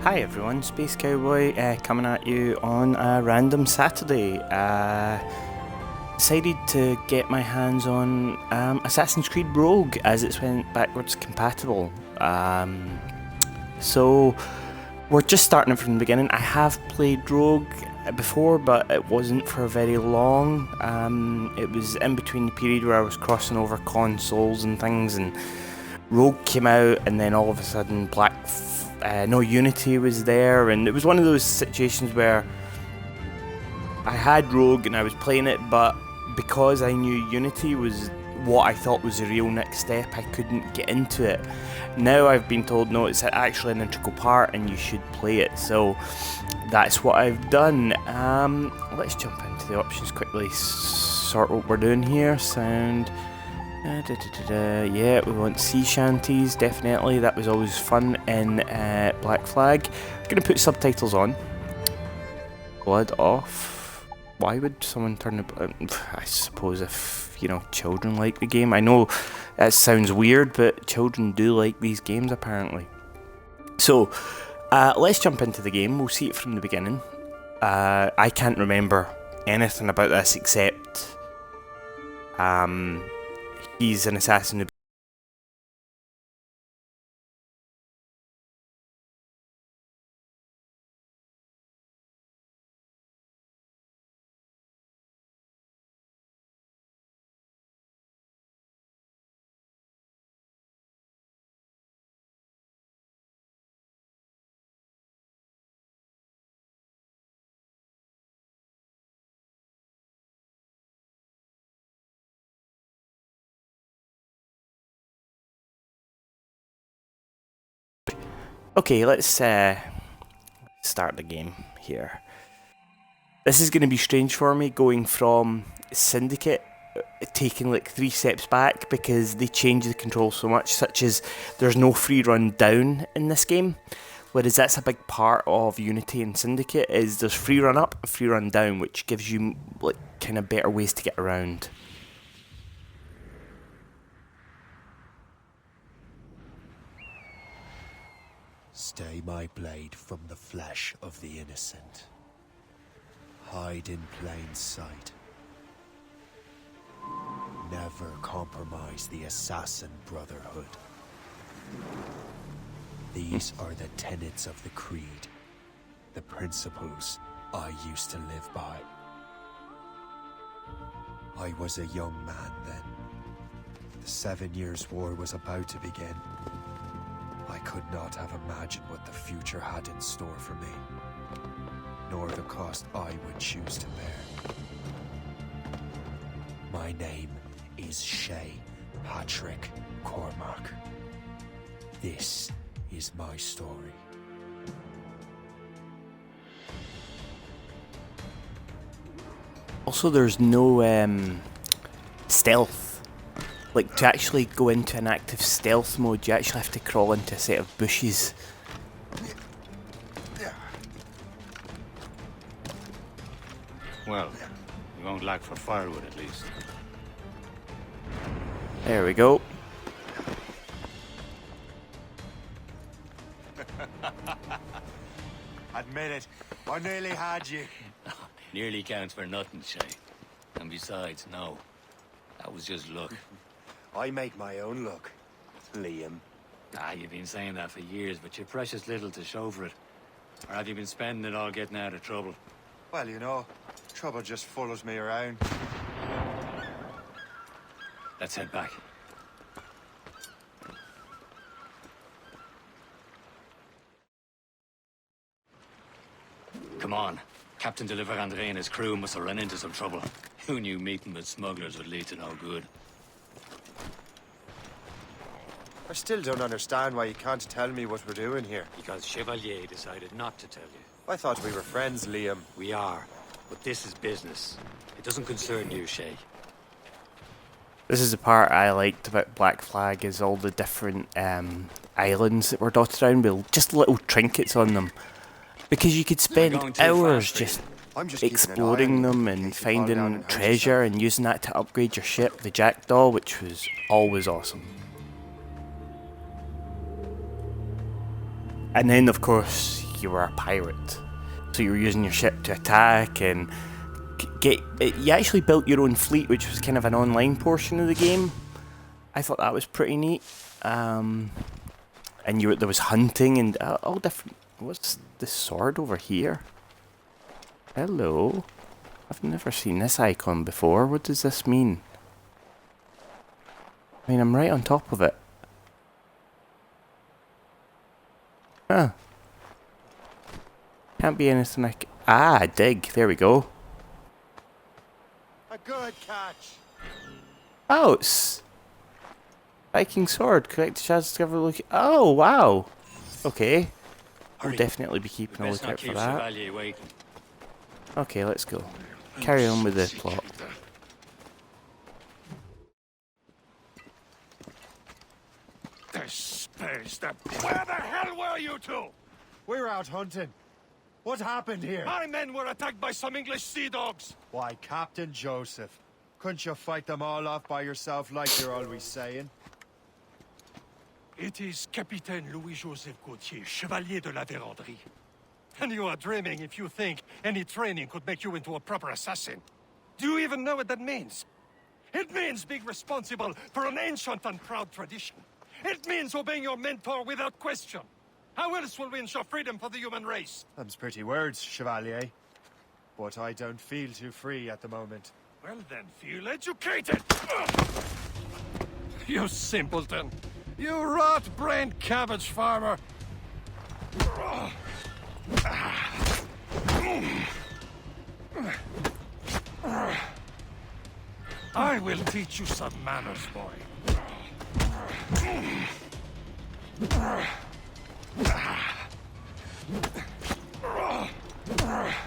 Hi everyone, Space Cowboy coming at you on a random Saturday. Decided to get my hands on Assassin's Creed Rogue as it's went backwards compatible. So we're just starting it from the beginning. I have played Rogue before, but it wasn't for very long. It was in between the period where I was crossing over consoles and things, and Rogue came out, and then all of a sudden Unity was there, and it was one of those situations where I had Rogue and I was playing it, but because I knew Unity was what I thought was the real next step, I couldn't get into it. Now I've been told no, it's actually an integral part and you should play it, so that's what I've done. Let's jump into the options quickly, sort what we're doing here. Sound. Yeah, we want sea shanties, definitely. That was always fun in Black Flag. I'm going to put subtitles on. Blood off. Why would someone turn the... I suppose if, children like the game. I know that sounds weird, but children do like these games, apparently. So, let's jump into the game. We'll see it from the beginning. I can't remember anything about this except... he's an assassin who... Okay, let's start the game here. This is going to be strange for me, going from Syndicate, taking like 3 steps back, because they change the controls so much, such as there's no free run down in this game, whereas that's a big part of Unity and Syndicate, is there's free run up, free run down, which gives you like kind of better ways to get around. Stay my blade from the flesh of the innocent. Hide in plain sight. Never compromise the Assassin Brotherhood. These are the tenets of the Creed, the principles I used to live by. I was a young man then. The 7 Years' War was about to begin. I could not have imagined what the future had in store for me, nor the cost I would choose to bear. My name is Shay Patrick Cormac. This is my story. Also, there's no stealth. Like, to actually go into an active stealth mode, you actually have to crawl into a set of bushes. Well, you won't lack for firewood at least. There we go. Admit it, I nearly had you. Nearly counts for nothing, Shay. And besides, no. That was just luck. I make my own luck, Liam. You've been saying that for years, but you're precious little to show for it. Or have you been spending it all getting out of trouble? Well, trouble just follows me around. Let's head back. Come on. Captain Deliver Andre and his crew must have run into some trouble. Who knew meeting with smugglers would lead to no good? I still don't understand why you can't tell me what we're doing here. Because Chevalier decided not to tell you. I thought we were friends, Liam. We are, but this is business. It doesn't concern you, Shay. This is the part I liked about Black Flag, is all the different islands that were dotted around with just little trinkets on them. Because you could spend hours just exploring them and finding treasure and using that to upgrade your ship, the Jackdaw, which was always awesome. And then, of course, like you were a pirate. So you were using your ship to attack and you actually built your own fleet, which was kind of an online portion of the game. I thought that was pretty neat. And there was hunting and all different. What's this sword over here? Hello. I've never seen this icon before. What does this mean? I mean, I'm right on top of it. Huh. Can't be anything dig. There we go. A good catch. Oh, it's Viking sword. Correct chance to discover look. Oh, wow. Okay. I'll definitely be keeping a lookout for that. Okay, let's go. Carry on with the plot. Where the hell were you two? We're out hunting. What happened here? My men were attacked by some English sea dogs. Why, Captain Joseph. Couldn't you fight them all off by yourself like you're always saying? It is Capitaine Louis-Joseph Gauthier, Chevalier de la Vérendrye. And you are dreaming if you think any training could make you into a proper assassin. Do you even know what that means? It means being responsible for an ancient and proud tradition. It means obeying your mentor without question. How else will we ensure freedom for the human race? Them's pretty words, Chevalier. But I don't feel too free at the moment. Well then, feel educated! You simpleton! You rot-brained cabbage farmer! I will teach you some manners, boy.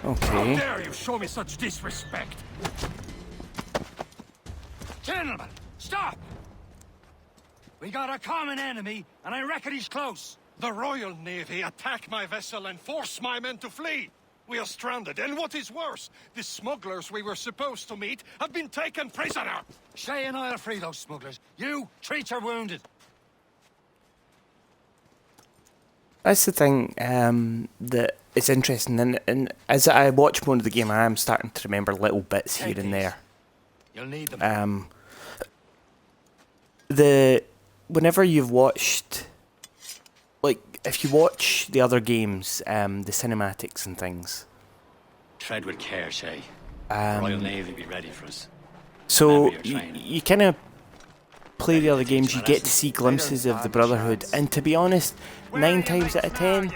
Okay. How dare you show me such disrespect? Gentlemen, stop! We got a common enemy, and I reckon he's close. The Royal Navy attack my vessel and force my men to flee. We are stranded, and what is worse, the smugglers we were supposed to meet have been taken prisoner. Shay and I'll free those smugglers. You, treat your wounded. That's the thing that is interesting, and as I watch more of the game, I am starting to remember little bits here and there. You'll need them. Whenever you've watched, like, if you watch the other games, the cinematics and things. Tread with care, Shay. The Royal Navy be ready for us. So you kind of play the other games, you get to see glimpses of the Brotherhood, and to be honest, 9 times out of 10,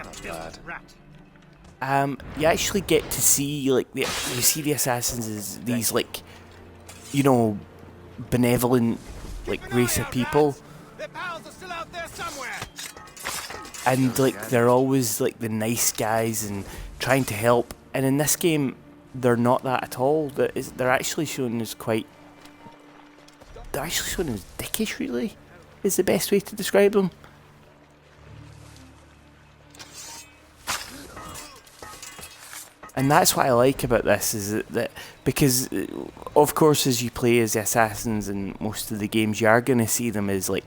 you actually get to see, like, you see the assassins as these, like, you know, benevolent, like, race of people, and, like, they're always, like, the nice guys and trying to help, and in this game, they're not that at all. They're actually shown as they're actually shown as dickish, really, is the best way to describe them. And that's what I like about this, is that because, of course, as you play as the assassins in most of the games, you are going to see them as, like,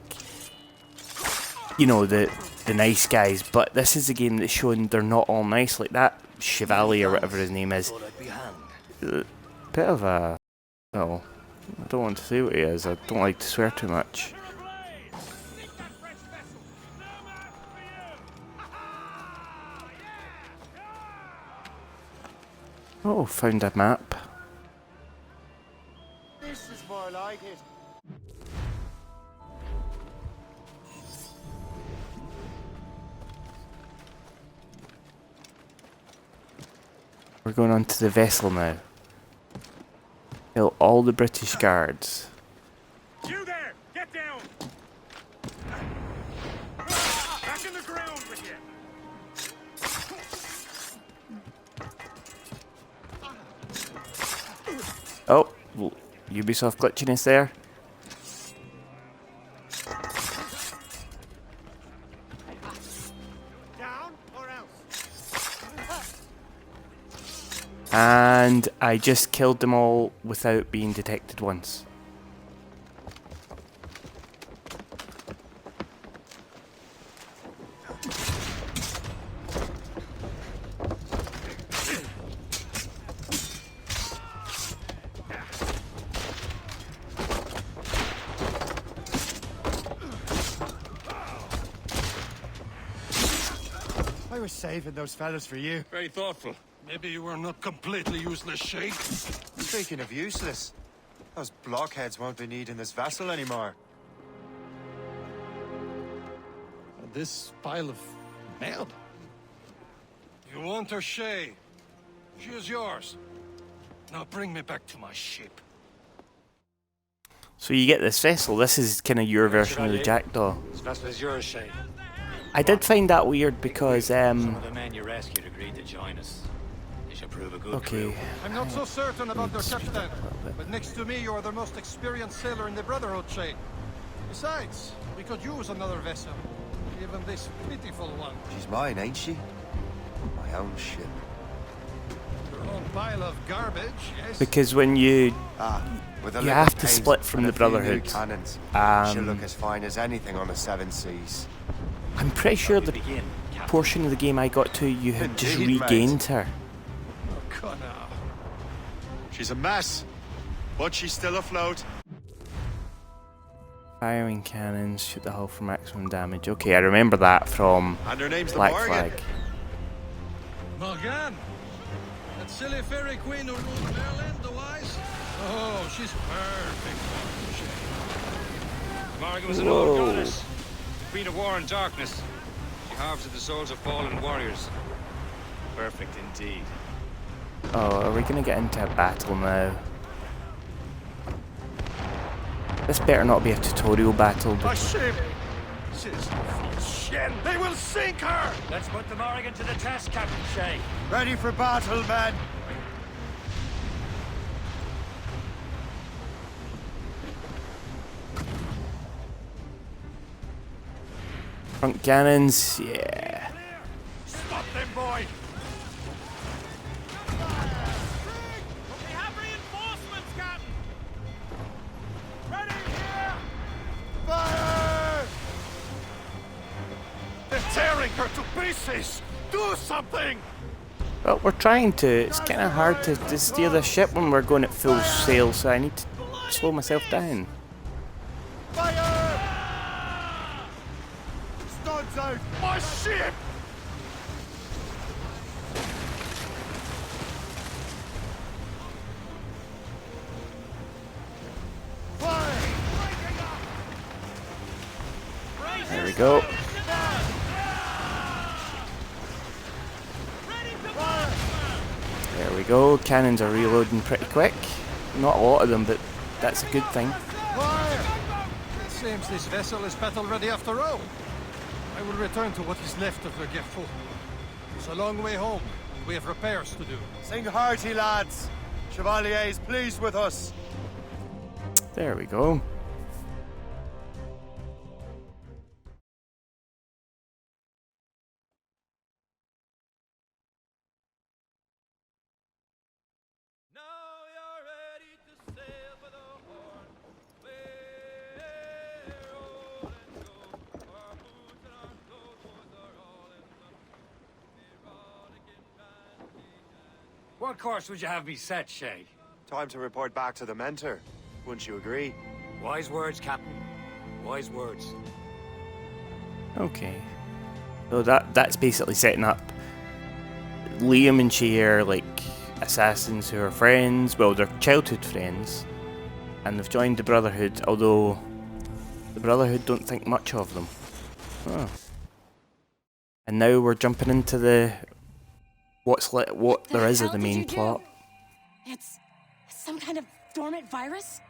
you know, the nice guys, but this is a game that's showing they're not all nice, like that Chevalier or whatever his name is. Bit of a... well, I don't want to say what he is, I don't like to swear too much. Oh, found a map. This is more like it. We're going on to the vessel now. Kill all the British guards. You there! Get down! Back in the ground with you! Oh, Ubisoft glitchiness there. Down or else? And I just killed them all without being detected once. I was saving those fellas for you. Very thoughtful. Maybe you were not completely useless, Shay. Speaking of useless, those blockheads won't be needing this vessel anymore. And this pile of mail? You want her, Shay? She is yours. Now bring me back to my ship. So you get this vessel. This is kind of your version of the Jackdaw. This vessel is yours, Shay. I did find that weird because Some of the men you rescued agreed to join us. They should prove a good okay. crew. I'm not so certain about their Speed captain, up a little bit. but next to me, you are the most experienced sailor in the Brotherhood, Shay. Besides, we could use another vessel, even this pitiful one. She's mine, ain't she? My own ship. Your own pile of garbage, yes. Because when you With a You lick have of to paint split from and the a few new Brotherhood. cannons. She'll look as fine as anything on the seven seas. I'm pretty sure the Begin, Captain. portion of the game I got to, you had just Indeed, mate. regained her. Oh, come now. She's a mess, but she's still afloat. Firing cannons, shoot the hull for maximum damage. Okay, I remember that from And her name's the Black Morgan. Flag. Morgan! That silly fairy queen who ruled Merlin, the wise? Oh, she's perfect for Shay. Morgan was an old goddess. Queen of war and darkness. She harvested the souls of fallen warriors. Perfect indeed. Oh, are we gonna get into a battle now? This better not be a tutorial battle. My ship! She's full shit! They will sink her! Let's put the Morgan to the test, Captain Shay. Ready for battle, men. Front cannons, yeah. Stop them, boy! We have reinforcements, Captain! Ready here! Fire! They're tearing her to pieces! Do something! Well, we're trying to. It's kind of hard to steer the ship when we're going at full sail, so I need to slow myself down. Fire! Studs out! My ship! Fire! There we go. There we go. Cannons are reloading pretty quick. Not a lot of them, but that's a good thing. Fire! It seems this vessel is battle ready after all. I will return to what is left of the Gerfaut. It's a long way home, and we have repairs to do. Sing hearty, lads. Chevalier is pleased with us. There we go. What course would you have me set, Shay? Time to report back to the mentor. Wouldn't you agree? Wise words, Captain. Wise words. Okay. So that's basically setting up Liam and Shay are like assassins who are friends. Well, they're childhood friends, and they've joined the Brotherhood. Although the Brotherhood don't think much of them. Oh. And now we're jumping into the what there is of the main plot. It's some kind of dormant virus?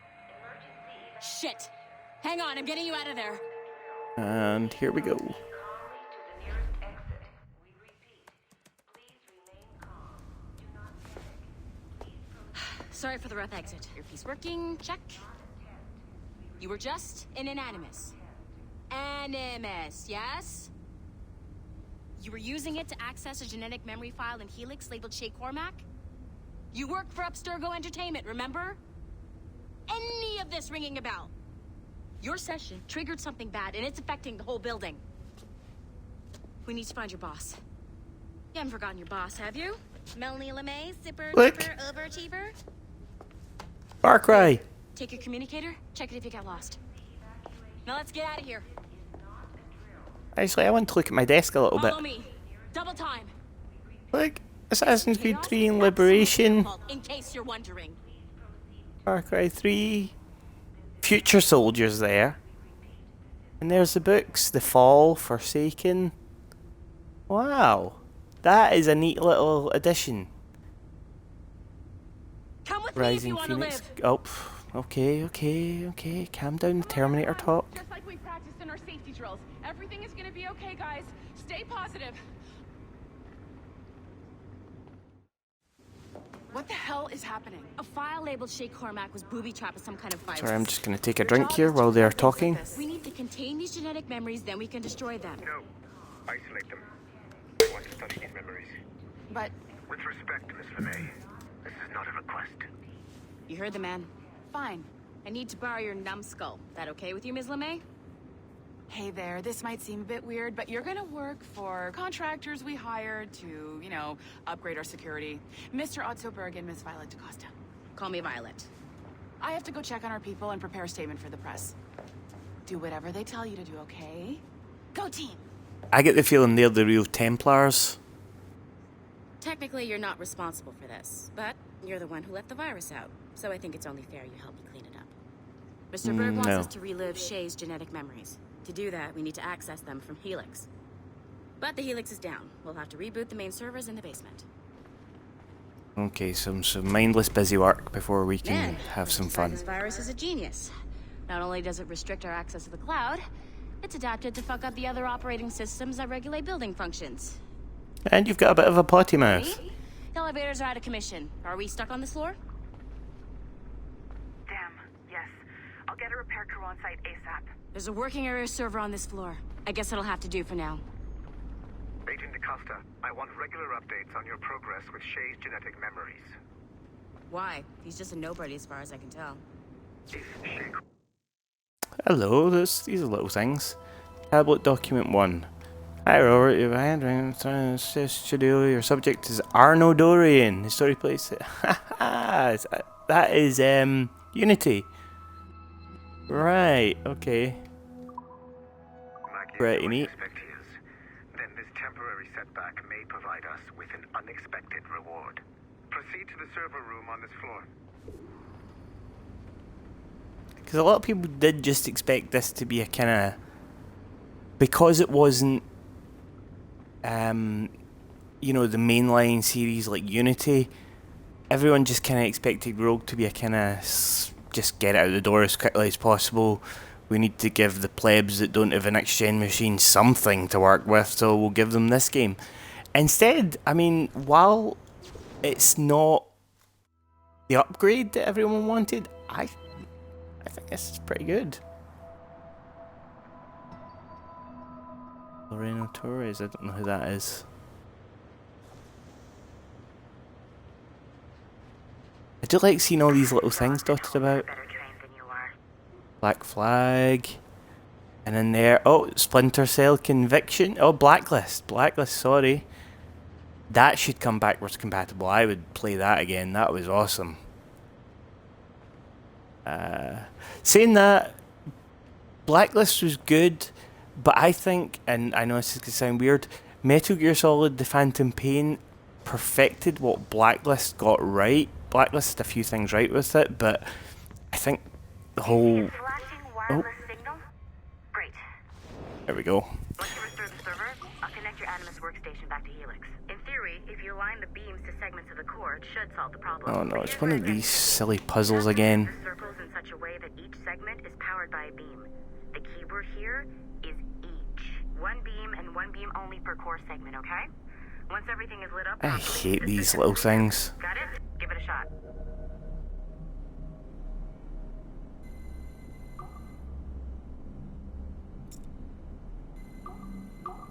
Shit. Hang on, I'm getting you out of there. And here we go. Sorry for the rough exit. Earpiece working, check. You were just an Animus. Animus, yes? You were using it to access a genetic memory file in Helix labeled Shay Cormac? You work for Abstergo Entertainment, remember? Any of this ringing a bell? Your session triggered something bad, and it's affecting the whole building. We need to find your boss. You haven't forgotten your boss, have you? Melanie LeMay, zipper, Click. dipper, overachiever? Far Cry. Take your communicator, check it if you got lost. Now let's get out of here. Actually, I want to look at my desk a little bit. Follow me. Double time. Like Assassin's Creed Chaos 3 and is Liberation, absolute, in case you're wondering. Far Cry 3, Future Soldiers there. And there's the books, The Fall, Forsaken. Wow, that is a neat little addition. Come with Rising me if you want Phoenix. to live. Oh, okay. Calm down, Terminator talk. Just like we practiced in our safety drills. Everything is gonna be okay, guys. Stay positive. What the hell is happening? A file labeled Shay Cormac was booby-trapped with some kind of virus. Sorry, I'm just going to take a drink here while they are talking. We need to contain these genetic memories, then we can destroy them. No. Isolate them. I want to study these memories. But With respect, Miss LeMay, this is not a request. You heard the man. fine. I need to borrow your numbskull. That okay with you, Ms. LeMay? Hey there, this might seem a bit weird, but you're gonna work for contractors we hired to, you know, upgrade our security. Mr. Ottoberg and Miss Violet DaCosta. Call me Violet. I have to go check on our people and prepare a statement for the press. Do whatever they tell you to do, okay? Go team! I get the feeling they're the real Templars. Technically, you're not responsible for this, but you're the one who let the virus out, so I think it's only fair you help me clean it up. Mr. Berg wants no. us to relive Shay's genetic memories. To do that, we need to access them from Helix. But the Helix is down. We'll have to reboot the main servers in the basement. Okay, some mindless busy work before we can Man, have some looks like fun. This virus is a genius. Not only does it restrict our access to the cloud, it's adapted to fuck up the other operating systems that regulate building functions. And you've got a bit of a potty mouth. See? Elevators are out of commission. Are we stuck on this floor? Damn, yes. I'll get a repair crew on site ASAP. There's a working area server on this floor. I guess it'll have to do for now. Agent DaCosta, I want regular updates on your progress with Shay's genetic memories. Why? He's just a nobody as far as I can tell. If Shay Hello, these are little things. Tablet document 1. Hi Robert, you've had studio. Your subject is Arno Dorian. His story plays. That is Unity. Right. Okay. Maggie Right, is what neat. you suspect he is, then this temporary setback may provide us with an unexpected reward. Proceed to the server room on this floor. Because a lot of people did just expect this to be a kind of, because it wasn't, you know, the mainline series like Unity. Everyone just kind of expected Rogue to be a kind of just get it out the door as quickly as possible. We need to give the plebs that don't have an next-gen machine something to work with, so we'll give them this game. Instead, I mean, while it's not the upgrade that everyone wanted, I think this is pretty good. Lorena Torres, I don't know who that is. I do like seeing all these little things dotted about. Better trained than you are. Black Flag. And in there, oh, Splinter Cell Conviction. Oh, Blacklist, sorry. That should come backwards compatible. I would play that again. That was awesome. Saying that, Blacklist was good, but I think, and I know this is going to sound weird, Metal Gear Solid The Phantom Pain perfected what Blacklist got right. Blacklist had a few things right with it, but I think the whole... Flashing wireless signal? Great. There we go. Once you restore the server, I'll connect your Animus workstation back to Helix. In theory, if you align the beams to segments of the core, it should solve the problem. Oh no, But it's here's one where of it these gets silly puzzles tricky. again. The circles in such a way that each segment is powered by a beam. The keyword here is each. One beam and one beam only per core segment, okay? Once everything is lit up I properly, hate the these system little resets. things. Got it? Give it a shot.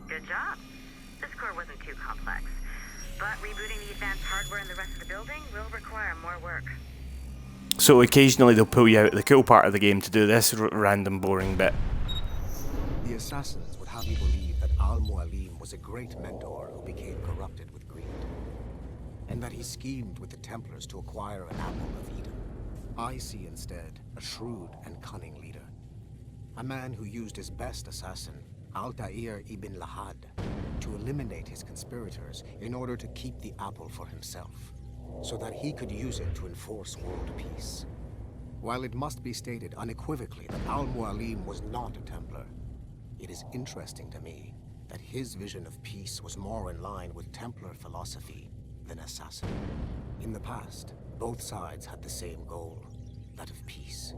Good job. This core wasn't too complex. But rebooting the advanced hardware in the rest of the building will require more work. So occasionally they'll pull you out the cool part of the game to do this random boring bit. The assassins would have you believe that Al-Mualim was a great mentor who became corrupted with greed, and that he schemed with the Templars to acquire an apple of Eden. I see instead a shrewd and cunning leader, a man who used his best assassin, Altair ibn Lahad, to eliminate his conspirators in order to keep the apple for himself, so that he could use it to enforce world peace. While it must be stated unequivocally that Al-Mualim was not a Templar, it is interesting to me that his vision of peace was more in line with Templar philosophy than assassin. In the past, both sides had the same goal, that of peace.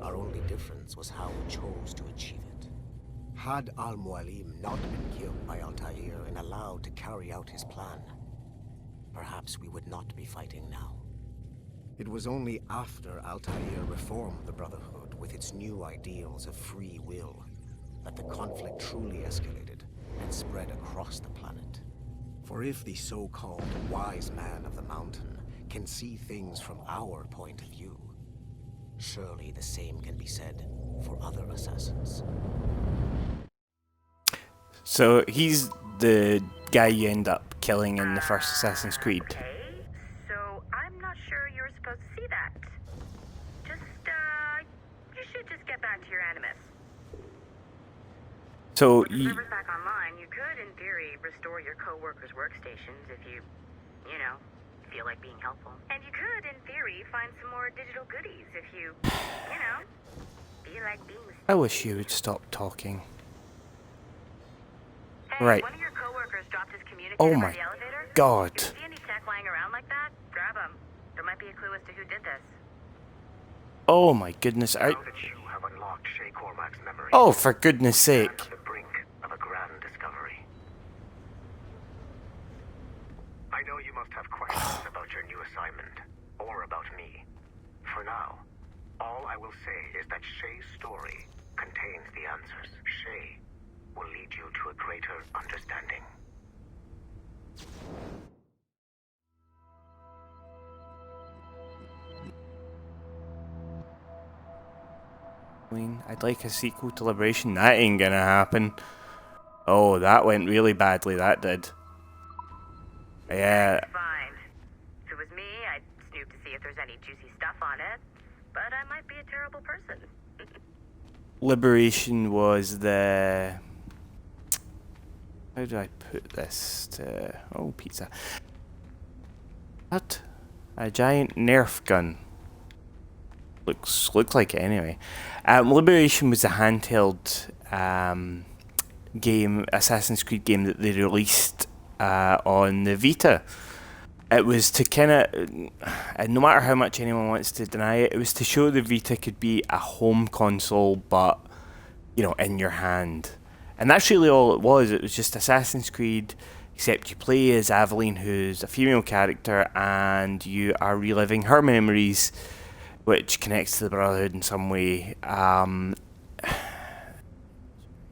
Our only difference was how we chose to achieve it. Had Al-Mualim not been killed by Altair and allowed to carry out his plan, perhaps we would not be fighting now. It was only after Altair reformed the Brotherhood with its new ideals of free will that the conflict truly escalated and spread across the planet. For if the so-called wise man of the mountain can see things from our point of view, surely the same can be said for other assassins. So he's the guy you end up killing in the first Assassin's Creed. Okay, so I'm not sure you're supposed to see that. You should just get back to your Animus. So With the servers back online, you could, in theory, restore your co-workers' workstations if you feel like being helpful. And you could, in theory, find some more digital goodies if you feel like being... I wish you would stop talking. Hey, Right. One of your co-workers dropped his communicator Oh by my the elevator. God. If you see any tech lying around like that, grab them. There might be a clue as to who did this. Oh my goodness. Now that you have unlocked Shay Cormac's memory, Oh, for goodness sake. stand on the brink of a grand discovery. I know you must have questions about your new assignment, or about me. For now, all I will say is that Shay's story contains the answers. Shay will lead you to a greater understanding. I'd like a sequel to Liberation. That ain't gonna happen. Oh, that went really badly, that did. Yeah. Fine. If it was me, I'd snoop to see if there's any juicy stuff on it. But I might be a terrible person. Liberation was the... How do I put this to... Oh, pizza. What? A giant Nerf gun. Looks like it anyway. Liberation was a handheld game, Assassin's Creed game that they released on the Vita. It was to kind of, no matter how much anyone wants to deny it, it was to show the Vita could be a home console, but in your hand. And that's really all it was. It was just Assassin's Creed, except you play as Aveline, who's a female character, and you are reliving her memories, which connects to the Brotherhood in some way.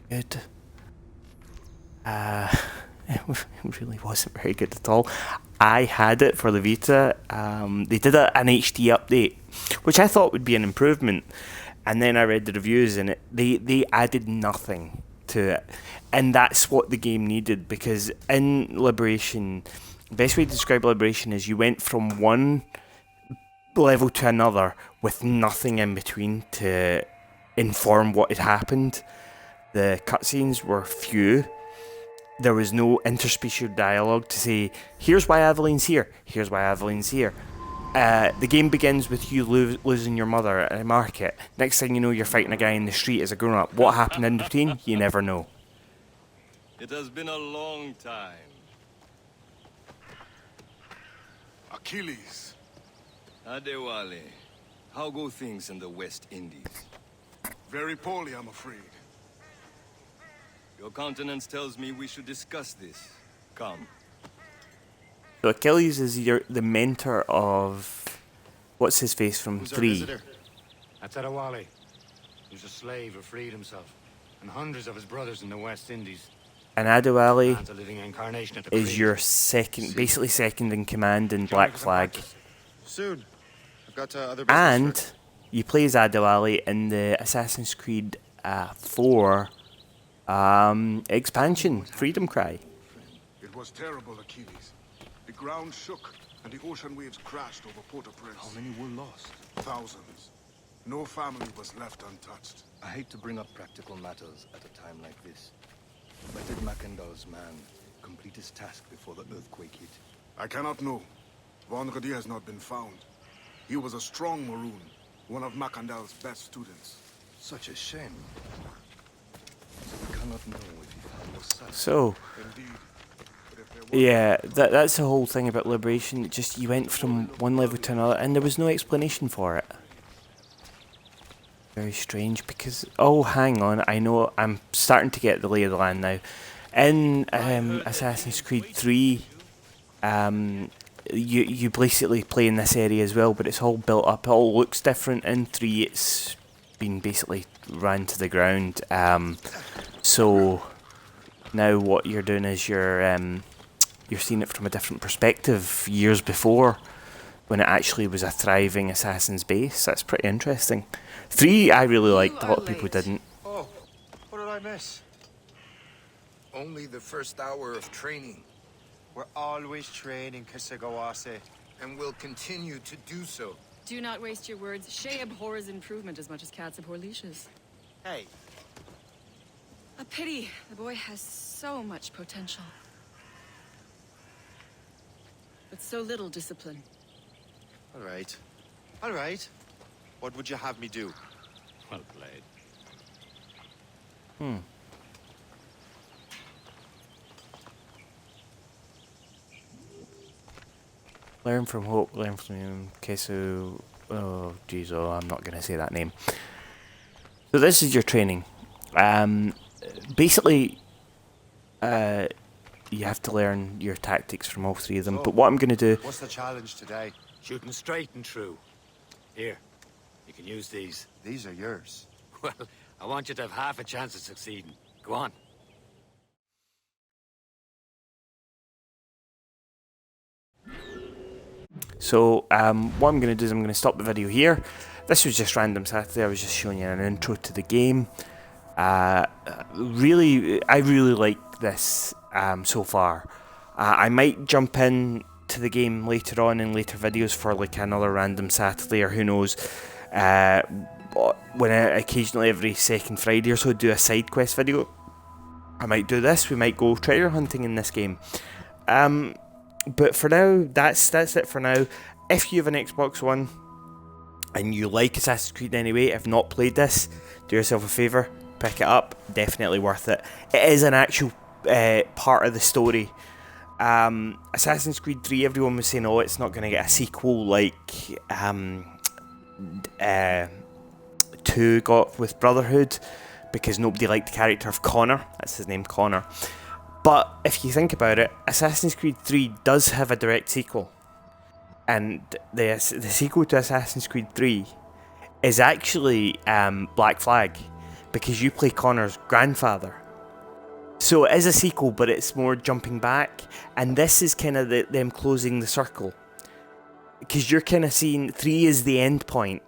Good. It really wasn't very good at all. I had it for the Vita. They did an HD update, which I thought would be an improvement. And then I read the reviews, and they added nothing to it. And that's what the game needed, because in Liberation, the best way to describe Liberation is you went from one level to another with nothing in between to inform what had happened. The cutscenes were few. There was no interspecial dialogue to say, here's why Aveline's here, here's why Aveline's here. The game begins with you losing your mother at a market. Next thing you know, you're fighting a guy in the street as a grown-up. What happened in between, you never know. It has been a long time. Achilles. Adewale, how go things in the West Indies? Very poorly, I'm afraid. Your countenance tells me we should discuss this. Come. So Achilles is the mentor of... What's his face from Who's 3? our visitor? That's Adewale. He's a slave who freed himself, and hundreds of his brothers in the West Indies. And Adewale Man's a living incarnation of the is creed. your basically second in command in Black Flag. Soon. I've got other business. And you play as Adewale in the Assassin's Creed 4 expansion, Freedom Cry. It was terrible, Achilles. The ground shook, and the ocean waves crashed over Port-au-Prince. How many were lost? Thousands. No family was left untouched. I hate to bring up practical matters at a time like this. But did Mackendall's man complete his task before the earthquake hit? I cannot know. Vonredi has not been found. He was a strong Maroon, one of Macandal's best students. Such a shame. We cannot know if he found no sign. So, Indeed. yeah, that's the whole thing about Liberation. It just, you went from one level to another, and there was no explanation for it. Very strange, because, oh, hang on, I know, I'm starting to get the lay of the land now. In Assassin's Creed 3, you basically play in this area as well, but it's all built up. It all looks different. In 3, it's been basically ran to the ground. So now what you're doing is you're seeing it from a different perspective. Years before, when it actually was a thriving assassin's base. That's pretty interesting. 3 I really liked. A lot of people didn't. Oh, what did I miss? Only the first hour of training. We're always training, Kisagawase. And will continue to do so. Do not waste your words. Shay abhors improvement as much as cats abhor leashes. Hey. A pity. The boy has so much potential. But so little discipline. All right. All right. What would you have me do? Well played. Learn from Hope, learn from Kesu. Oh, jeez, oh, I'm not going to say that name. So this is your training. Basically, you have to learn your tactics from all 3 of them. But what I'm going to do... What's the challenge today? Shooting straight and true. Here, you can use these. These are yours. Well, I want you to have half a chance of succeeding. Go on. So, what I'm going to do is I'm going to stop the video here. This was just Random Saturday. I was just showing you an intro to the game. I really like this so far. I might jump in to the game later on in later videos for like another Random Saturday, or who knows. When I occasionally every second Friday or so do a side quest video, I might do this. We might go treasure hunting in this game. But for now, that's it for now. If you have an Xbox One and you like Assassin's Creed anyway, if not played this, do yourself a favour, pick it up. Definitely worth it. It is an actual part of the story. Assassin's Creed 3, everyone was saying, oh, it's not going to get a sequel like 2 got with Brotherhood, because nobody liked the character of Connor. That's his name, Connor. But if you think about it, Assassin's Creed 3 does have a direct sequel. And the sequel to Assassin's Creed 3 is actually Black Flag, because you play Connor's grandfather. So it is a sequel, but it's more jumping back. And this is kind of them closing the circle. Because you're kind of seeing 3 is the end point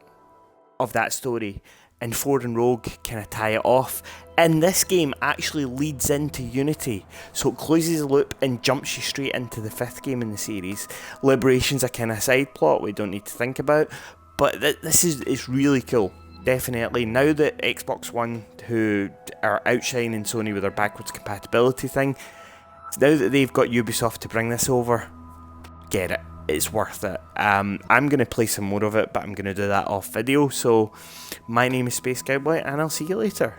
of that story, and 4 and Rogue kind of tie it off. And this game actually leads into Unity, so it closes the loop and jumps you straight into the 5th game in the series. Liberation's a kind of side plot we don't need to think about, but this is really cool. Definitely. Now that Xbox One, who are outshining Sony with their backwards compatibility thing, now that they've got Ubisoft to bring this over, get it. It's worth it. I'm going to play some more of it, but I'm going to do that off video. So, my name is Space Cowboy, and I'll see you later.